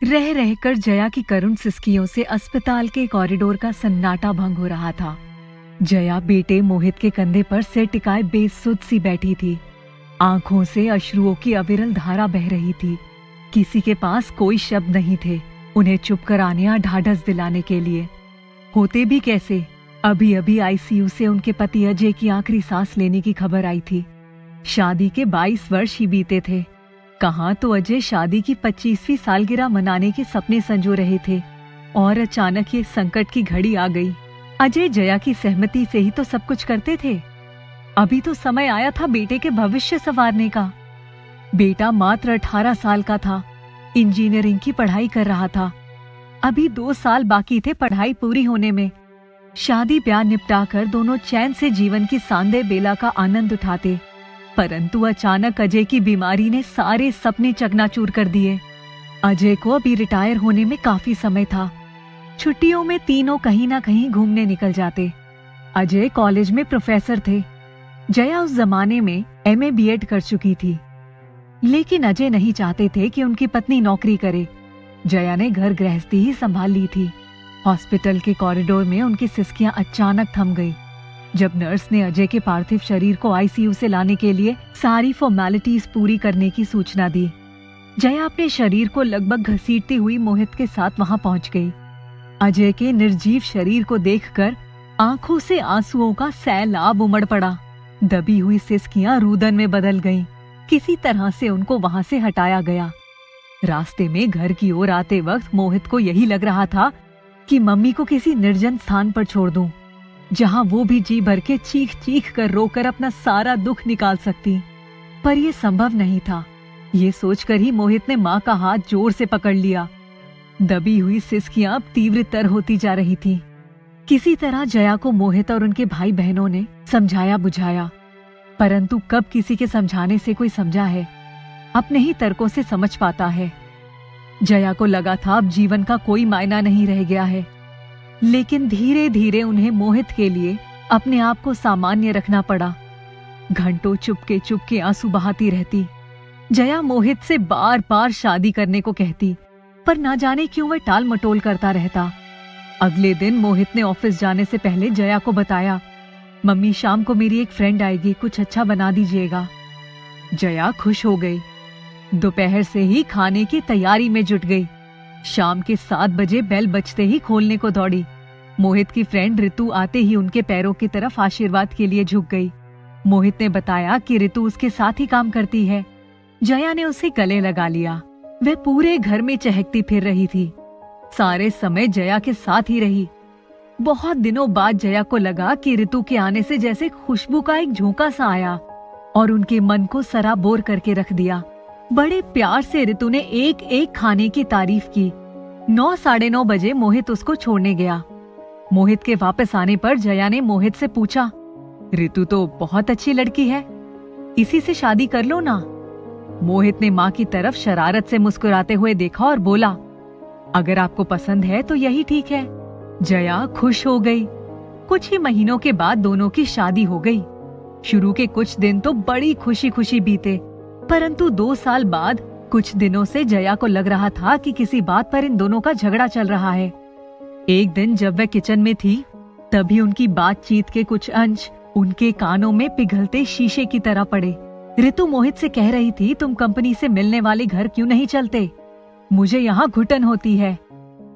रह रहकर जया की करुण सिसकियों से अस्पताल के कॉरिडोर का सन्नाटा भंग हो रहा था। जया बेटे मोहित के कंधे पर सिर टिकाए बेसुध सी बैठी थी। आंखों से अश्रुओं की अविरल धारा बह रही थी। किसी के पास कोई शब्द नहीं थे उन्हें चुप कराने या ढाढ़स दिलाने के लिए। होते भी कैसे? अभी अभी आईसीयू से उनके पति अजय की आखिरी सांस लेने की खबर आई थी। शादी के 22 वर्ष ही बीते थे। कहाँ तो अजय शादी की 25वीं सालगिरह मनाने के सपने संजो रहे थे और अचानक ये संकट की घड़ी आ गई। अजय जया की सहमति से ही तो सब कुछ करते थे। अभी तो समय आया था बेटे के भविष्य संवारने का। बेटा मात्र 18 साल का था, इंजीनियरिंग की पढ़ाई कर रहा था। अभी 2 साल बाकी थे पढ़ाई पूरी होने में। शादी ब्याह निपटाकर दोनों चैन से जीवन की सांदे बेला का आनंद उठाते, परंतु अचानक अजय की बीमारी ने सारे सपने चकनाचूर कर दिए। अजय को अभी रिटायर होने में काफी समय था। छुट्टियों में तीनों कहीं ना कहीं घूमने निकल जाते। अजय कॉलेज में प्रोफेसर थे। जया उस जमाने में एमए बीएड कर चुकी थी, लेकिन अजय नहीं चाहते थे कि उनकी पत्नी नौकरी करे। जया ने घर गृहस्थी ही संभाल ली थी। हॉस्पिटल के कॉरिडोर में उनकी सिसकियां अचानक थम गई जब नर्स ने अजय के पार्थिव शरीर को आईसीयू से लाने के लिए सारी फॉर्मेलिटीज पूरी करने की सूचना दी। जया अपने शरीर को लगभग घसीटती हुई मोहित के साथ वहां पहुंच गई। अजय के निर्जीव शरीर को देखकर आंखों से आंसुओं का सैलाब उमड़ पड़ा। दबी हुई सिसकियां रुदन में बदल गईं। किसी तरह से उनको वहां से हटाया गया। रास्ते में घर की ओर आते वक्त मोहित को यही लग रहा था कि मम्मी को किसी निर्जन स्थान पर छोड़ दूं, जहां वो भी जी भर के चीख चीख कर रोकर अपना सारा दुख निकाल सकती। पर यह संभव नहीं था। ये सोचकर ही मोहित ने माँ का हाथ जोर से पकड़ लिया। दबी हुई सिसकियां अब तीव्रतर होती जा रही थी। किसी तरह जया को मोहित और उनके भाई बहनों ने समझाया बुझाया, परंतु कब किसी के समझाने से कोई समझा है? अपने ही तर्कों से समझ पाता है। जया को लगा था अब जीवन का कोई मायना नहीं रह गया है, लेकिन धीरे धीरे उन्हें मोहित के लिए अपने आप को सामान्य रखना पड़ा। घंटों चुपके आंसू बहाती रहती। जया मोहित से बार बार शादी करने को कहती, पर ना जाने क्यों वह टाल मटोल करता रहता। अगले दिन मोहित ने ऑफिस जाने से पहले जया को बताया, मम्मी शाम को मेरी एक फ्रेंड आएगी, कुछ अच्छा बना दीजिएगा। जया खुश हो गई। दोपहर से ही खाने की तैयारी में जुट गई। शाम के 7 बजे बेल बजते ही खोलने को दौड़ी। मोहित की फ्रेंड ऋतु आते ही उनके पैरों की तरफ आशीर्वाद के लिए झुक गई। मोहित ने बताया कि ऋतु उसके साथ ही काम करती है। जया ने उसे गले लगा लिया। वह पूरे घर में चहकती फिर रही थी। सारे समय जया के साथ ही रही। बहुत दिनों बाद जया को लगा कि ऋतु के आने से जैसे खुशबू का एक झोंका सा आया और उनके मन को सराबोर करके रख दिया। बड़े प्यार से ऋतु ने एक एक खाने की तारीफ की। 9 साढ़े 9 बजे मोहित उसको छोड़ने गया। मोहित के वापस आने पर जया ने मोहित से पूछा, ऋतु तो बहुत अच्छी लड़की है, इसी से शादी कर लो ना। मोहित ने माँ की तरफ शरारत से मुस्कुराते हुए देखा और बोला, अगर आपको पसंद है तो यही ठीक है। जया खुश हो गई। कुछ ही महीनों के बाद दोनों की शादी हो गई। शुरू के कुछ दिन तो बड़ी खुशी खुशी बीते, परंतु 2 साल बाद कुछ दिनों से जया को लग रहा था कि किसी बात पर इन दोनों का झगड़ा चल रहा है। एक दिन जब वह किचन में थी, तभी उनकी बातचीत के कुछ अंश उनके कानों में पिघलते शीशे की तरह पड़े। ऋतु मोहित से कह रही थी, तुम कंपनी से मिलने वाले घर क्यों नहीं चलते? मुझे यहाँ घुटन होती है।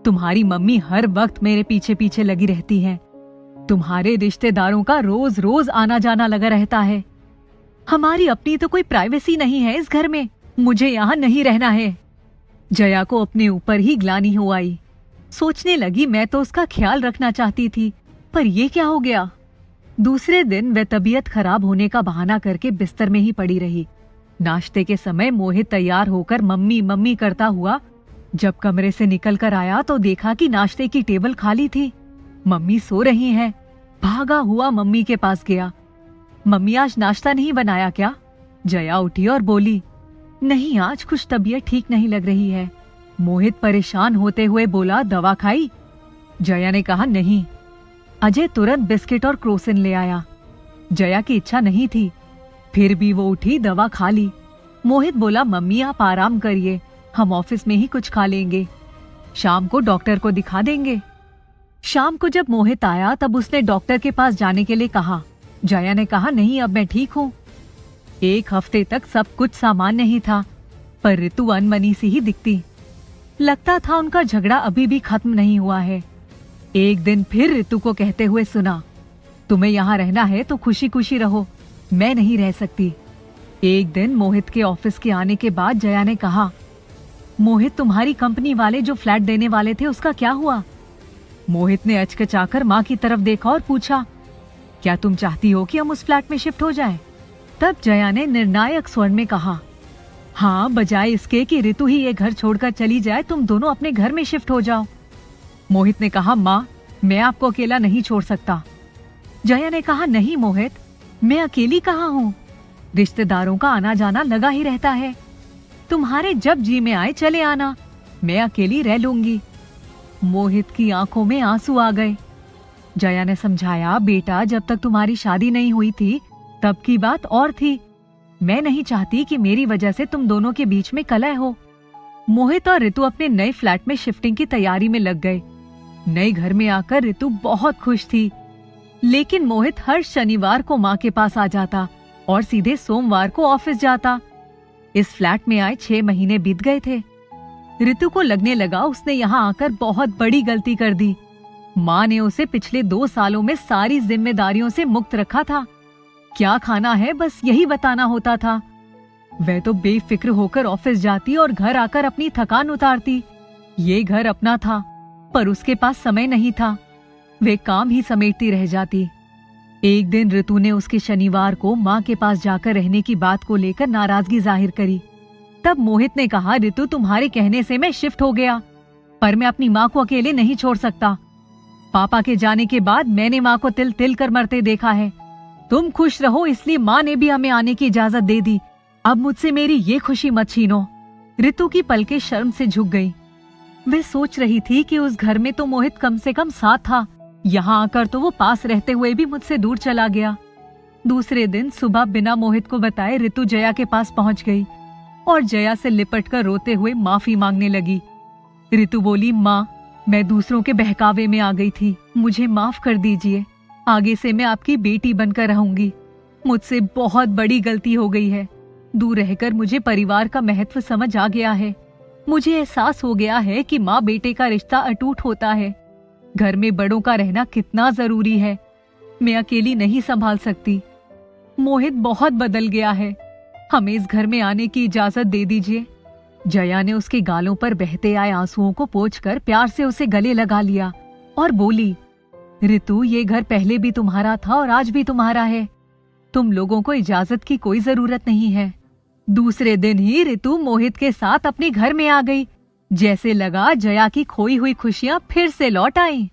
तुम्हारी मम्मी हर वक्त मेरे पीछे पीछे लगी रहती है। तुम्हारे रिश्तेदारों का रोज रोज आना जाना लगा रहता है। हमारी अपनी तो कोई प्राइवेसी नहीं है इस घर में। मुझे यहाँ नहीं रहना है। जया को अपने ऊपर ही ग्लानि हो आई। सोचने लगी, मैं तो उसका ख्याल रखना चाहती थी, पर ये क्या हो गया? दूसरे दिन वह तबीयत खराब होने का बहाना करके बिस्तर में ही पड़ी रही। नाश्ते के समय मोहित तैयार होकर मम्मी मम्मी करता हुआ जब कमरे से निकल कर आया तो देखा कि नाश्ते की टेबल खाली थी। मम्मी सो रही हैं। भागा हुआ मम्मी के पास गया। मम्मी आज नाश्ता नहीं बनाया क्या? जया उठी और बोली, नहीं आज कुछ तबीयत ठीक नहीं लग रही है। मोहित परेशान होते हुए बोला, दवा खाई? जया ने कहा नहीं। अजय तुरंत बिस्किट और क्रोसिन ले आया। जया की इच्छा नहीं थी, फिर भी वो उठी, दवा खा ली। मोहित बोला, मम्मी आप आराम करिए, हम ऑफिस में ही कुछ खा लेंगे। शाम को डॉक्टर को दिखा देंगे। शाम को जब मोहित आया तब उसने डॉक्टर के पास जाने के लिए कहा। जया ने कहा, नहीं अब मैं ठीक हूँ। एक हफ्ते तक सब कुछ सामान्य ही था, पर ऋतु अनमनी सी ही दिखती। लगता था उनका झगड़ा अभी भी खत्म नहीं हुआ है। एक दिन फिर ऋतु को कहते हुए सुना, तुम्हें यहाँ रहना है तो खुशी खुशी रहो, मैं नहीं रह सकती। एक दिन मोहित के ऑफिस के आने के बाद जया ने कहा, मोहित तुम्हारी कंपनी वाले जो फ्लैट देने वाले थे उसका क्या हुआ? मोहित ने अचकचाकर माँ की तरफ देखा और पूछा, क्या तुम चाहती हो कि हम उस फ्लैट में शिफ्ट हो जाएं? तब जया ने निर्णायक स्वर में कहा, हाँ, बजाय इसके कि ऋतु ही ये घर छोड़कर चली जाए, तुम दोनों अपने घर में शिफ्ट हो जाओ। मोहित ने कहा, माँ, मैं आपको अकेला नहीं छोड़ सकता। जया ने कहा, नहीं मोहित, मैं अकेली कहाँ हूँ, रिश्तेदारों का आना जाना लगा ही रहता है। तुम्हारे जब जी में आए चले आना, मैं अकेली रह लूंगी। मोहित की आंखों में आंसू आ गए। जया ने समझाया, बेटा, जब तक तुम्हारी शादी नहीं हुई थी तब की बात और थी। मैं नहीं चाहती कि मेरी वजह से तुम दोनों के बीच में कलह हो। मोहित और ऋतु अपने नए फ्लैट में शिफ्टिंग की तैयारी में लग गए। नए घर में आकर ऋतु बहुत खुश थी, लेकिन मोहित हर शनिवार को माँ के पास आ जाता और सीधे सोमवार को ऑफिस जाता। इस फ्लैट में आए 6 महीने बीत गए थे। ऋतु को लगने लगा उसने यहाँ आकर बहुत बड़ी गलती कर दी। माँ ने उसे पिछले 2 सालों में सारी जिम्मेदारियों से मुक्त रखा था। क्या खाना है बस यही बताना होता था। वह तो बेफिक्र होकर ऑफिस जाती और घर आकर अपनी थकान उतारती। ये घर अपना था, पर उसके पास समय नहीं था। वे काम ही समेटती रह जाती। एक दिन ऋतु ने उसके शनिवार को माँ के पास जाकर रहने की बात को लेकर नाराजगी जाहिर करी। तब मोहित ने कहा, ऋतु, तुम्हारे कहने से मैं शिफ्ट हो गया, पर मैं अपनी माँ को अकेले नहीं छोड़ सकता। पापा के जाने के बाद मैंने माँ को तिल तिल कर मरते देखा है। तुम खुश रहो इसलिए माँ ने भी हमें आने की इजाजत दे दी। अब मुझसे मेरी ये खुशी मत छीनो। ऋतु की पलकें शर्म से झुक गई। वे सोच रही थी कि उस घर में तो मोहित कम से कम साथ था, यहाँ आकर तो वो पास रहते हुए भी मुझसे दूर चला गया। दूसरे दिन सुबह बिना मोहित को बताए ऋतु जया के पास पहुंच गई और जया से लिपटकर रोते हुए माफी मांगने लगी। ऋतु बोली, माँ, मैं दूसरों के बहकावे में आ गई थी, मुझे माफ कर दीजिए। आगे से मैं आपकी बेटी बनकर रहूंगी। मुझसे बहुत बड़ी गलती हो गई है। दूर रहकर मुझे परिवार का महत्व समझ आ गया है। मुझे एहसास हो गया है कि माँ बेटे का रिश्ता अटूट होता है। घर में बड़ों का रहना कितना जरूरी है। मैं अकेली नहीं संभाल सकती। मोहित बहुत बदल गया है, हमें इस घर में आने की इजाजत दे दीजिए। जया ने उसके गालों पर बहते आए आंसुओं को पोंछकर प्यार से उसे गले लगा लिया और बोली, ऋतु, ये घर पहले भी तुम्हारा था और आज भी तुम्हारा है। तुम लोगों को इजाजत की कोई जरूरत नहीं है। दूसरे दिन ही ऋतु मोहित के साथ अपने घर में आ गई। जैसे लगा जया की खोई हुई खुशियां फिर से लौट आईं।